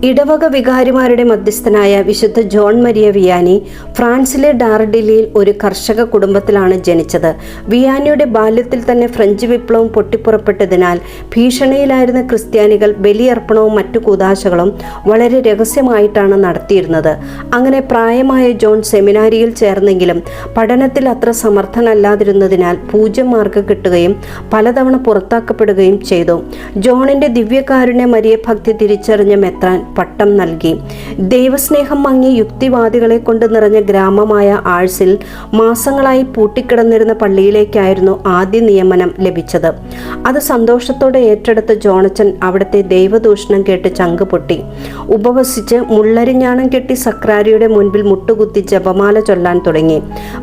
ഇടവക വികാരിമാരുടെ മധ്യസ്ഥനായ വിശുദ്ധ John Maria Vianney ഫ്രാൻസിലെ ഡാർഡിലിയിൽ ഒരു കർഷക കുടുംബത്തിലാണ് ജനിച്ചത്. വിയാനിയുടെ ബാല്യത്തിൽ തന്നെ ഫ്രഞ്ച് വിപ്ലവം പൊട്ടിപ്പുറപ്പെട്ടതിനാൽ ഭീഷണിയിലായിരുന്ന ക്രിസ്ത്യാനികൾ ബലിയർപ്പണവും മറ്റു കൂദാശകളും വളരെ രഹസ്യമായിട്ടാണ് നടത്തിയിരുന്നത്. അങ്ങനെ പ്രായമായ ജോൺ സെമിനാരിയിൽ ചേർന്നെങ്കിലും പഠനത്തിൽ അത്ര സമർത്ഥനല്ലാതിരുന്നതിനാൽ 0 മാർക്ക് കിട്ടുകയും പലതവണ പുറത്താക്കപ്പെടുകയും ചെയ്തു. ജോണിന്റെ ദിവ്യകാരുണ്യ മരിയ ഭക്തി തിരിച്ചറിഞ്ഞ മെത്രാൻ പട്ടം നൽകി. ദൈവസ്നേഹം മങ്ങി യുക്തിവാദികളെ കൊണ്ട് നിറഞ്ഞ ഗ്രാമമായ ആഴ്സിൽ മാസങ്ങളായി പൂട്ടിക്കിടന്നിരുന്ന പള്ളിയിലേക്കായിരുന്നു ആദ്യ നിയമനം ലഭിച്ചത്. അത് സന്തോഷത്തോടെ ഏറ്റെടുത്ത ജോണച്ചൻ അവിടുത്തെ ദൈവദൂഷണം കേട്ട് ചങ്ക് പൊട്ടി. ഉപവസിച്ച് മുള്ളരിഞ്ഞാണം കെട്ടി സക്രാരിയുടെ മുൻപിൽ മുട്ടുകുത്തി ജപമാല ചൊല്ലാൻ തുടങ്ങി.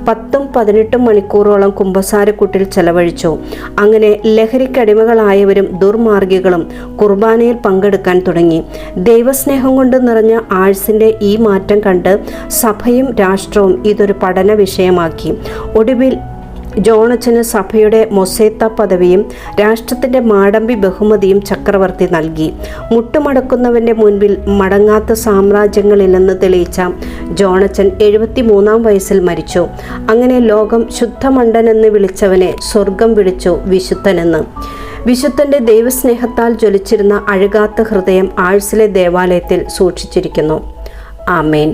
10-18 മണിക്കൂറോളം കുമ്പസാരക്കൂട്ടിൽ ചെലവഴിച്ചു. അങ്ങനെ ലഹരിക്കടിമകളായവരും ദുർമാർഗികളും കുർബാനയിൽ പങ്കെടുക്കാൻ തുടങ്ങി. ദൈവസ്നേഹം കൊണ്ട് നിറഞ്ഞ ആഴ്സിന്റെ ഈ മാറ്റം കണ്ട് സഭയും രാഷ്ട്രവും ഇതൊരു പഠന വിഷയമാക്കി. ഒടുവിൽ ജോണച്ചന് സഭയുടെ മൊസേത്ത പദവിയും രാഷ്ട്രത്തിന്റെ മാടമ്പി ബഹുമതിയും ചക്രവർത്തി നൽകി. മുട്ടുമടക്കുന്നവന്റെ മുൻപിൽ മടങ്ങാത്ത സാമ്രാജ്യങ്ങളില്ലെന്ന് തെളിയിച്ച ജോണച്ചൻ 73-ാം വയസ്സിൽ മരിച്ചു. അങ്ങനെ ലോകം ശുദ്ധമണ്ഡനെന്ന് വിളിച്ചവനെ സ്വർഗം വിളിച്ചു വിശുദ്ധനെന്ന്. വിശുദ്ധന്റെ ദൈവസ്നേഹത്താൽ ജ്വലിച്ചിരുന്ന അഴുകാത്ത ഹൃദയം ആഴ്സിലെ ദേവാലയത്തിൽ സൂക്ഷിച്ചിരിക്കുന്നു. ആമേൻ.